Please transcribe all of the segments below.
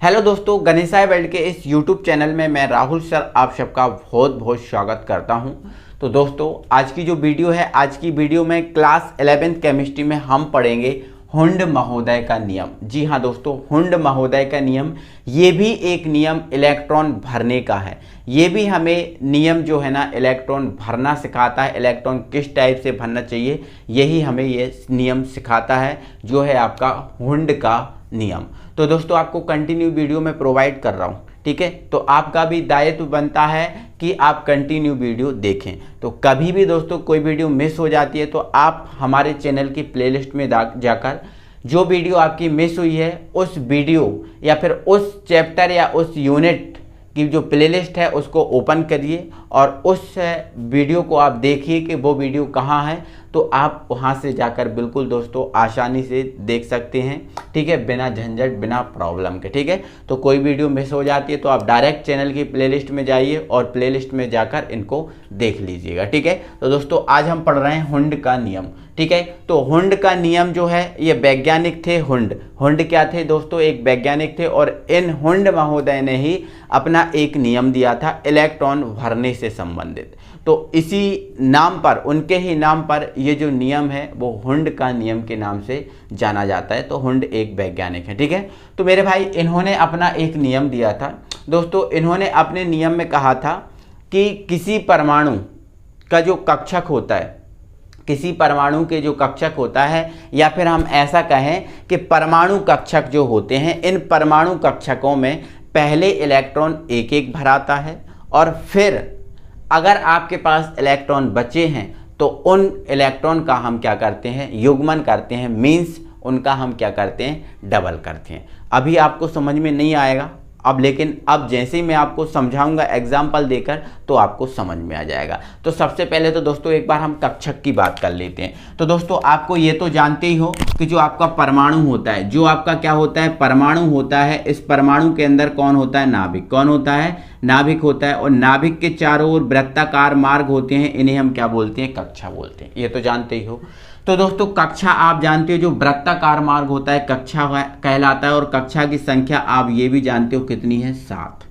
Hello दोस्तों, गणेशाय world के इस यूट्यूब चैनल में मैं राहुल सर आप सबका बहुत बहुत स्वागत करता हूं। तो दोस्तों, आज की जो वीडियो है, आज की वीडियो में क्लास 11th केमिस्ट्री में हम पढ़ेंगे हुंड महोदय का नियम। जी हाँ दोस्तों, हुंड महोदय का नियम, ये भी एक नियम इलेक्ट्रॉन भरने का है। ये भी हमें नियम जो है ना इलेक्ट्रॉन भरना सिखाता है, इलेक्ट्रॉन किस टाइप से भरना चाहिए यही हमें ये नियम सिखाता है, जो है आपका हुंड का नियम। तो दोस्तों, आपको कंटिन्यू वीडियो में प्रोवाइड कर रहा हूँ, ठीक है। तो आपका भी दायित्व बनता है कि आप कंटिन्यू वीडियो देखें। तो कभी भी दोस्तों कोई वीडियो मिस हो जाती है तो आप हमारे चैनल की प्लेलिस्ट में जाकर जो वीडियो आपकी मिस हुई है उस वीडियो या फिर उस चैप्टर या उस यूनिट की जो प्लेलिस्ट है उसको ओपन करिए और उस वीडियो को आप देखिए कि वो वीडियो कहाँ है। तो आप वहाँ से जाकर बिल्कुल दोस्तों आसानी से देख सकते हैं, ठीक है, बिना झंझट बिना प्रॉब्लम के, ठीक है। तो कोई वीडियो मिस हो जाती है तो आप डायरेक्ट चैनल की प्लेलिस्ट में जाइए और प्लेलिस्ट में जाकर इनको देख लीजिएगा, ठीक है। तो दोस्तों, आज हम पढ़ रहे हैं हुंड का नियम, ठीक है। तो हुंड का नियम जो है ये वैज्ञानिक थे। हुंड क्या थे दोस्तों? एक वैज्ञानिक थे और इन हुंड महोदय ने ही अपना एक नियम दिया था इलेक्ट्रॉन भरने से संबंधित। तो इसी नाम पर, उनके ही नाम पर ये जो नियम है वो हुंड का नियम के नाम से जाना जाता है। तो हुंड एक वैज्ञानिक है, ठीक है। तो मेरे भाई, इन्होंने अपना एक नियम दिया था दोस्तों। इन्होंने अपने नियम में कहा था कि किसी परमाणु का जो कक्षक होता है, किसी परमाणु के जो कक्षक होता है, या फिर हम ऐसा कहें कि परमाणु कक्षक जो होते हैं, इन परमाणु कक्षकों में पहले इलेक्ट्रॉन एक एक भराता है और फिर अगर आपके पास इलेक्ट्रॉन बचे हैं तो उन इलेक्ट्रॉन का हम क्या करते हैं, युग्मन करते हैं, मीन्स उनका हम क्या करते हैं, डबल करते हैं। अभी आपको समझ में नहीं आएगा अब, लेकिन अब जैसे ही मैं आपको समझाऊंगा एग्जाम्पल देकर तो आपको समझ में आ जाएगा। तो सबसे पहले तो दोस्तों एक बार हम कक्षक की बात कर लेते हैं। तो दोस्तों, आपको ये तो जानते ही हो कि जो आपका परमाणु होता है, जो आपका क्या होता है, परमाणु होता है, इस परमाणु के अंदर कौन होता है, नाभिक। कौन होता है? नाभिक होता है। और नाभिक के चारों ओर वृत्ताकार मार्ग होते हैं, इन्हें हम क्या बोलते हैं, कक्षा बोलते हैं। ये तो जानते ही हो। तो दोस्तों, कक्षा आप जानते हो, जो वृत्ताकार मार्ग होता है कक्षा कहलाता है। और कक्षा की संख्या आप ये भी जानते हो कितनी है, 7।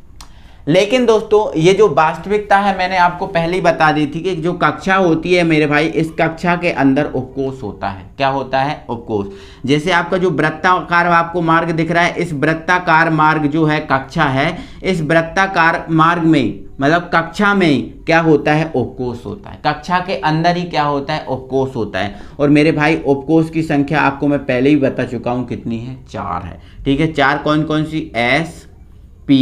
लेकिन दोस्तों, ये जो वास्तविकता है मैंने आपको पहले ही बता दी थी कि जो कक्षा होती है मेरे भाई, इस कक्षा के अंदर उपकोष होता है। क्या होता है? उपकोष। जैसे आपका जो वृत्ताकार आपको मार्ग दिख रहा है, इस वृत्ताकार मार्ग जो है कक्षा है, इस वृत्ताकार मार्ग में मतलब कक्षा में क्या होता है, उपकोष होता है। कक्षा के अंदर ही क्या होता है, उपकोष होता है। और मेरे भाई, उपकोष की संख्या आपको मैं पहले ही बता चुका हूं कितनी है, 4 है, ठीक है। 4 कौन कौन सी? S, P,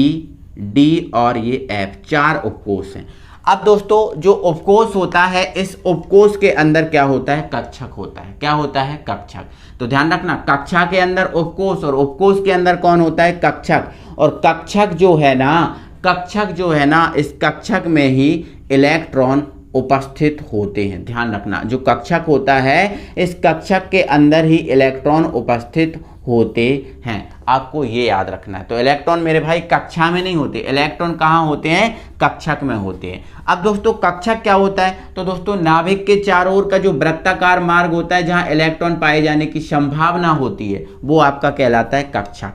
D और ये F, 4 उपकोष हैं। अब दोस्तों, जो उपकोष होता है, इस उपकोष के अंदर क्या होता है, कक्षक होता है। क्या होता है? कक्षक। तो ध्यान रखना, कक्षा के अंदर उपकोष और उपकोष के अंदर कौन होता है, कक्षक। और कक्षक जो है ना, इस कक्षक में ही इलेक्ट्रॉन उपस्थित होते हैं। ध्यान रखना, जो कक्षक होता है, इस कक्षक के अंदर ही इलेक्ट्रॉन उपस्थित होते हैं। आपको ये याद रखना है। तो इलेक्ट्रॉन मेरे भाई कक्षा में नहीं होते, इलेक्ट्रॉन कहाँ होते हैं, कक्षक में होते हैं। अब दोस्तों, कक्षक क्या होता है? तो दोस्तों, नाभिक के चारों ओर का जो वृत्ताकार मार्ग होता है, जहां इलेक्ट्रॉन पाए जाने की संभावना होती है, वो आपका कहलाता है कक्षक।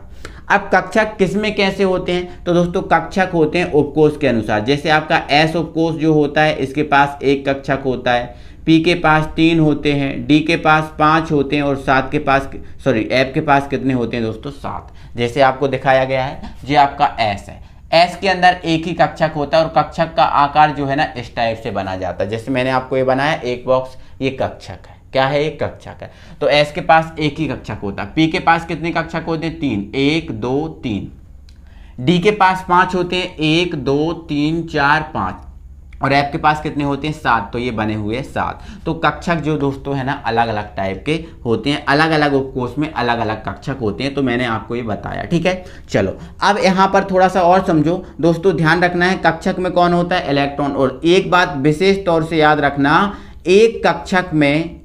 अब कक्षक किसमें कैसे होते हैं? तो दोस्तों, कक्षक होते हैं उपकोष के अनुसार। जैसे आपका S उपकोष जो होता है, इसके पास एक कक्षक होता है, P के पास 3 होते हैं, D के पास 5 होते हैं और F के पास कितने होते हैं दोस्तों, 7। जैसे आपको दिखाया गया है, ये आपका S है। S के अंदर एक ही कक्षक होता है और कक्षक का आकार जो है ना इस टाइप से बना जाता है। जैसे मैंने आपको ये बनाया एक बॉक्स, ये कक्षक है। क्या है? एक कक्षक है। तो S के पास एक ही कक्षक होता है। P के पास कितने कक्षक होते हैं? 3, 1 2 3। D के पास 5 होते हैं, 1 2 3 4 5। और F के पास कितने होते हैं? 7। तो ये बने हुए 7। तो कक्षक जो दोस्तों है ना अलग अलग टाइप के होते हैं, अलग अलग उपकोष में अलग अलग कक्षक होते हैं। तो मैंने आपको ये बताया, ठीक है। चलो, अब यहाँ पर थोड़ा सा और समझो दोस्तों। ध्यान रखना है, कक्षक में कौन होता है, इलेक्ट्रॉन। और एक बात विशेष तौर से याद रखना, एक कक्षक में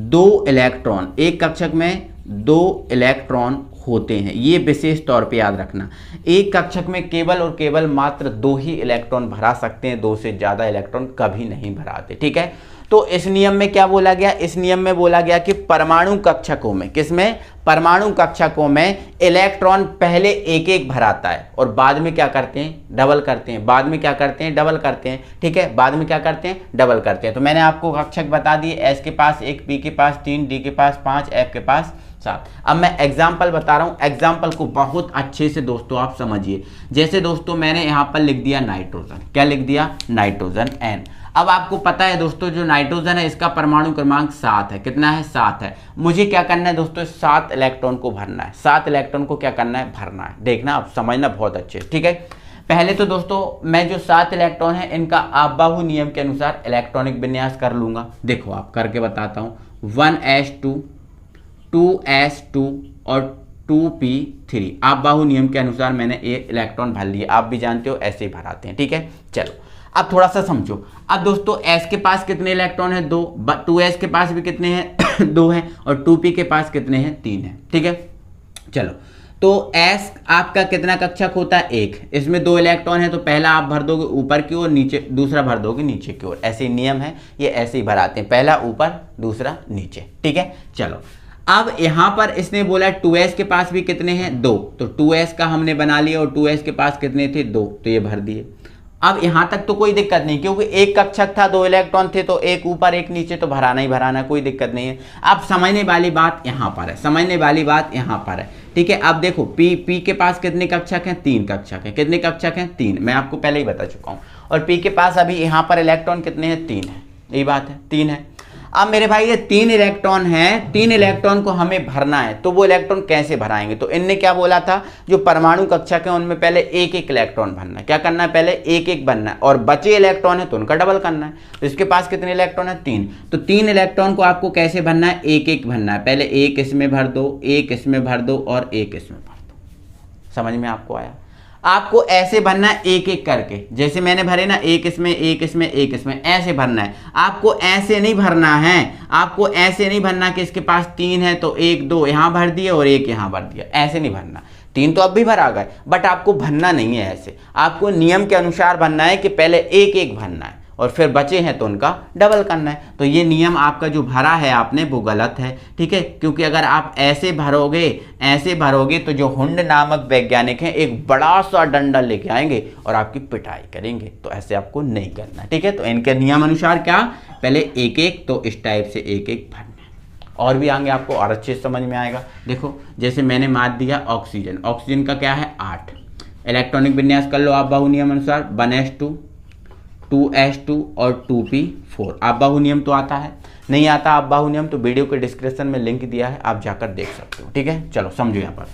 2 इलेक्ट्रॉन, एक कक्षक में 2 इलेक्ट्रॉन होते हैं। ये विशेष तौर पे याद रखना। एक कक्षक में केवल और केवल मात्र 2 ही इलेक्ट्रॉन भरा सकते हैं, 2 से ज़्यादा इलेक्ट्रॉन कभी नहीं भराते, ठीक है। तो इस नियम में क्या बोला गया, इस नियम में बोला गया कि परमाणु कक्षकों में, किसमें, परमाणु कक्षकों में इलेक्ट्रॉन पहले एक एक भराता है और बाद में क्या करते हैं, डबल करते हैं, बाद में क्या करते हैं, डबल करते हैं, ठीक है, बाद में क्या करते हैं, डबल करते हैं। तो मैंने आपको कक्षक बता दिए, एस के पास 1, पी के पास 3, डी के पास 5, एफ के पास 7। अब मैं एग्जाम्पल बता रहा हूं, एग्जाम्पल को बहुत अच्छे से दोस्तों आप समझिए। जैसे दोस्तों मैंने यहां पर लिख दिया नाइट्रोजन, क्या लिख दिया, नाइट्रोजन N। अब आपको पता है दोस्तों जो नाइट्रोजन है इसका परमाणु क्रमांक 7 है, कितना है, 7 है। मुझे क्या करना है दोस्तों, 7 इलेक्ट्रॉन को भरना है, 7 इलेक्ट्रॉन को क्या करना है, भरना है। देखना आप समझना बहुत अच्छे, ठीक है। पहले तो दोस्तों मैं जो 7 इलेक्ट्रॉन है इनका आबाहु नियम के अनुसार इलेक्ट्रॉनिक विन्यास कर लूंगा। देखो आप करके बताता हूं, 1s2, 2s2 और 2p3 आबाहु नियम के अनुसार मैंने ये इलेक्ट्रॉन भर लिए। आप भी जानते हो ऐसे ही भराते हैं, ठीक है। चलो अब थोड़ा सा समझो। अब दोस्तों s के पास कितने इलेक्ट्रॉन है, 2, 2s के पास भी कितने हैं 2 हैं, और 2p के पास कितने हैं, 3 हैं, ठीक है। चलो तो s आपका कितना कक्षक होता है, 1। इसमें 2 इलेक्ट्रॉन है तो पहला आप भर दोगे ऊपर की ओर, नीचे दूसरा भर दोगे नीचे की ओर। ऐसे नियम है, ये ऐसे ही भराते हैं, पहला ऊपर दूसरा नीचे, ठीक है। चलो अब यहां पर इसने बोला 2s के पास भी कितने हैं, 2, तो 2s का हमने बना लिया और 2s के पास कितने थे, 2, तो ये भर दिए। अब यहां तक तो कोई दिक्कत नहीं, क्योंकि एक कक्षक था, 2 इलेक्ट्रॉन थे, तो एक ऊपर एक नीचे तो भराना ही भराना, कोई दिक्कत नहीं है। अब समझने वाली बात यहां पर है, समझने वाली बात यहां पर है, ठीक है। अब देखो p के पास कितने कक्षक हैं, 3 कक्षक हैं। कितने कक्षक हैं, 3, मैं आपको पहले ही बता चुका हूं। और p के पास अभी यहां पर इलेक्ट्रॉन कितने हैं, 3 है, यही बात है, 3 है। अब मेरे भाई ये 3 इलेक्ट्रॉन हैं, 3 इलेक्ट्रॉन को हमें भरना है, तो वो इलेक्ट्रॉन कैसे भराएंगे। तो इनने क्या बोला था, जो परमाणु कक्षक है उनमें पहले एक एक इलेक्ट्रॉन भरना है। क्या करना है, पहले एक एक भरना है, और बचे इलेक्ट्रॉन है तो उनका डबल करना है। तो इसके पास कितने इलेक्ट्रॉन है, 3, तो 3 इलेक्ट्रॉन को आपको कैसे भरना है, एक एक भरना है। पहले एक इसमें भर दो, एक इसमें भर दो और एक इसमें भर दो। समझ में आपको आया। आपको ऐसे भरना है एक एक करके, जैसे मैंने भरे ना, एक इसमें एक इसमें एक इसमें, ऐसे भरना है। आपको ऐसे नहीं भरना है, आपको ऐसे नहीं भरना कि इसके पास 3 है तो 1 2 यहां भर दिए और 1 यहां भर दिया, ऐसे नहीं भरना। 3 तो अब भी भरा गए, बट आपको भरना नहीं है ऐसे, आपको नियम के अनुसार भरना है कि पहले एक एक भरना है और फिर बचे हैं तो उनका डबल करना है। तो ये नियम आपका जो भरा है आपने वो गलत है, ठीक है। क्योंकि अगर आप ऐसे भरोगे तो जो हुंड नामक वैज्ञानिक हैं एक बड़ा सा डंडा लेके आएंगे और आपकी पिटाई करेंगे, तो ऐसे आपको नहीं करना, ठीक है। तो इनके नियम अनुसार क्या, पहले एक एक, तो इस टाइप से एक एक भरना है। और भी आगे आपको और अच्छे से समझ में आएगा। देखो जैसे मैंने मार दिया ऑक्सीजन, ऑक्सीजन का क्या है, 8। इलेक्ट्रॉनिक विन्यास कर लो आप बाहु नियम अनुसार, 1s2, 2s2 और 2p4। आप बाहु नियम तो आता है, नहीं आता आप बाहु नियम तो वीडियो के डिस्क्रिप्शन में लिंक दिया है, आप जाकर देख सकते हो, ठीक है। चलो समझो, यहाँ पर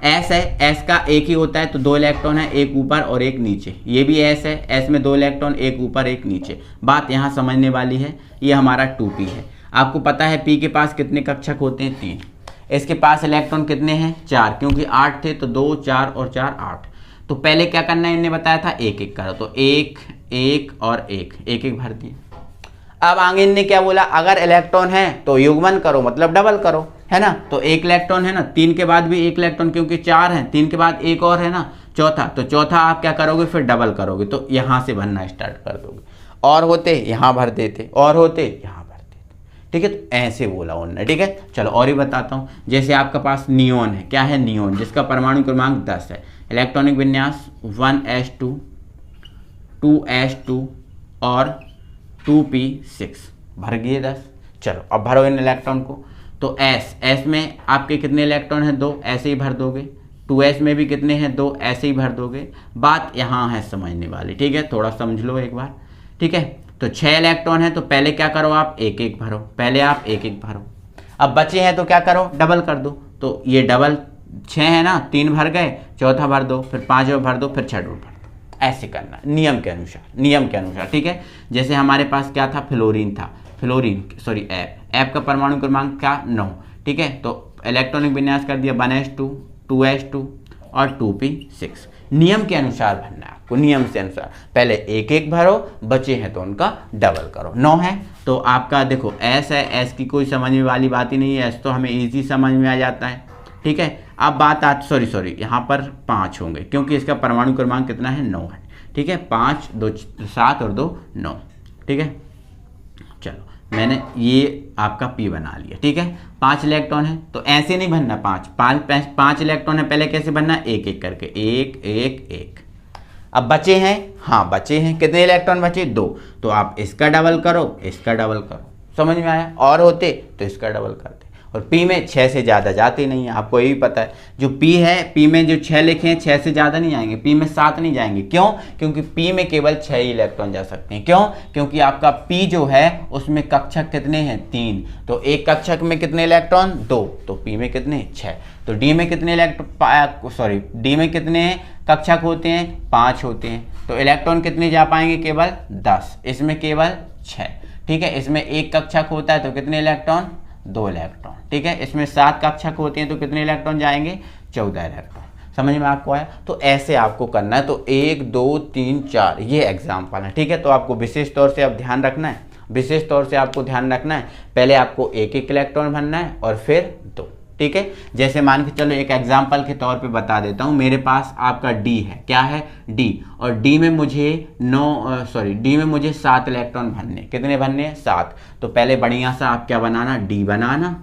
s है, s का एक ही होता है तो 2 इलेक्ट्रॉन है, एक ऊपर और एक नीचे। ये भी s है, s में 2 इलेक्ट्रॉन, एक ऊपर एक नीचे। बात यहाँ समझने वाली है। ये हमारा 2p है। आपको पता है p के पास कितने कक्षक होते हैं, 3। इसके पास इलेक्ट्रॉन कितने हैं, 4, क्योंकि 8 थे तो 2 4 और 4 8। तो पहले क्या करना है, इन्हें बताया था एक एक करो, तो एक एक और एक एक भर दिए। अब आगे इनने क्या बोला, अगर इलेक्ट्रॉन है तो युग्मन करो, मतलब डबल करो, है ना। तो 1 इलेक्ट्रॉन है ना, 3 के बाद भी 1 इलेक्ट्रॉन, क्योंकि 4 है, 3 के बाद एक और है ना, चौथा। तो चौथा आप क्या करोगे, फिर डबल करोगे, तो यहां से भरना स्टार्ट कर दोगे। और होते यहां भर देते, और होते यहां भर देते, ठीक है। तो ऐसे बोला उन्होंने, ठीक है। चलो और ही बताता हूं। जैसे आपका पास नियोन है, क्या है, नियोन, जिसका परमाणु क्रमांक 10 है। इलेक्ट्रॉनिक विन्यास 1s2, 2s2 और 2p6, भर गए 10। चलो अब भरो इन इलेक्ट्रॉन को। तो s में आपके कितने इलेक्ट्रॉन हैं, 2, ऐसे ही भर दोगे। 2s में भी कितने हैं, 2, ऐसे ही भर दोगे। बात यहाँ है समझने वाली, ठीक है। थोड़ा समझ लो एक बार, ठीक है। तो 6 इलेक्ट्रॉन है तो पहले क्या करो, आप एक एक भरो, पहले आप एक एक भरो। अब बचे हैं तो क्या करो, डबल कर दो। तो ये डबल 6 है ना, 3 भर गए, चौथा भर दो, फिर 5वां भर दो, फिर 6वां भर दो। ऐसे करना नियम के अनुसार, नियम के अनुसार, ठीक है। जैसे हमारे पास क्या था, फ्लोरीन था, ऐप का परमाणु क्रमांक क्या, 9, ठीक है। तो इलेक्ट्रॉनिक विन्यास कर दिया 1s2, 2s2 और 2p6। नियम के अनुसार भरना है आपको, नियम से अनुसार। पहले एक एक भरो, बचे हैं तो उनका डबल करो। 9 है तो आपका देखो s है, s की कोई समझने वाली बात ही नहीं है, s तो हमें इजी समझ में आ जाता है, ठीक है। अब बात आज सॉरी यहाँ पर 5 होंगे, क्योंकि इसका परमाणु क्रमांक कितना है, 9 है, ठीक है। 5 2 7 और 2 9, ठीक है। मैंने ये आपका P बना लिया, ठीक है। 5 इलेक्ट्रॉन है तो ऐसे नहीं भरना, 5 इलेक्ट्रॉन है, पहले कैसे भरना, एक एक करके, एक एक एक। अब बचे हैं, हाँ बचे हैं, कितने इलेक्ट्रॉन बचे, 2, तो आप इसका डबल करो, इसका डबल करो, समझ में आया। और होते तो इसका डबल करते। और P में 6 से ज़्यादा जाते नहीं है, आपको यही पता है। जो P है, P में जो 6 लिखे हैं 6 से ज़्यादा नहीं जाएंगे, P में 7 नहीं जाएंगे। क्यों? क्योंकि P में केवल 6 ही इलेक्ट्रॉन जा सकते हैं। क्यों? क्योंकि आपका P जो है उसमें कक्षक कितने हैं, 3, तो एक कक्षक में कितने इलेक्ट्रॉन, 2, तो P में कितने, 6। तो D में कितने D में कितने कक्षक होते हैं, 5 होते हैं। तो इलेक्ट्रॉन कितने जा पाएंगे, केवल 10, इसमें केवल 6, ठीक है। इसमें एक कक्षक होता है तो कितने इलेक्ट्रॉन, 2 इलेक्ट्रॉन, ठीक है। इसमें 7 कक्षक होते हैं तो कितने इलेक्ट्रॉन जाएंगे, 14 इलेक्ट्रॉन। समझ में आपको आया। तो ऐसे आपको करना है। तो 1 2 3 4 ये एग्जाम्पल है, ठीक है। तो आपको विशेष तौर से अब ध्यान रखना है, विशेष तौर से आपको ध्यान रखना है, पहले आपको एक एक इलेक्ट्रॉन भरना है और फिर 2, ठीक है। जैसे मान के चलो एक एग्जाम्पल के तौर पे बता देता हूँ। मेरे पास आपका D है, क्या है, D, और D में मुझे D में मुझे 7 इलेक्ट्रॉन भरने, कितने भरने हैं, 7। तो पहले बढ़िया सा आप क्या बनाना, D बनाना,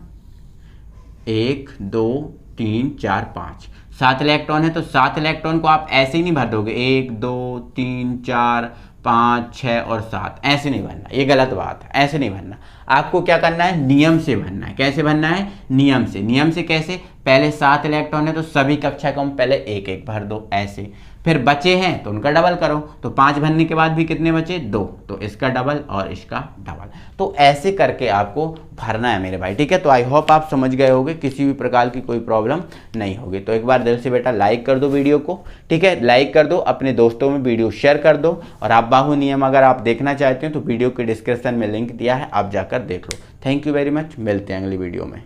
1 2 3 4 5, 7 इलेक्ट्रॉन है तो 7 इलेक्ट्रॉन को आप ऐसे ही नहीं भर दोगे, 1 2 3 4 5 6 और 7, ऐसे नहीं भरना, ये गलत बात है, ऐसे नहीं भरना। आपको क्या करना है, नियम से भरना है। कैसे भरना है, नियम से। नियम से कैसे, पहले 7 इलेक्ट्रॉन है तो सभी कक्षा को हम पहले एक एक भर दो, ऐसे। फिर बचे हैं तो उनका डबल करो, तो 5 भरने के बाद भी कितने बचे, 2, तो इसका डबल और इसका डबल। तो ऐसे करके आपको भरना है मेरे भाई, ठीक है। तो आई होप आप समझ गए होंगे, किसी भी प्रकार की कोई प्रॉब्लम नहीं होगी। तो एक बार दिल से बेटा लाइक कर दो वीडियो को, ठीक है, लाइक कर दो, अपने दोस्तों में वीडियो शेयर कर दो। और आप बाहु नियम अगर आप देखना चाहते हो तो वीडियो के डिस्क्रिप्शन में लिंक दिया है, आप जाकर देख लो। थैंक यू वेरी मच, मिलते हैं अगली वीडियो में।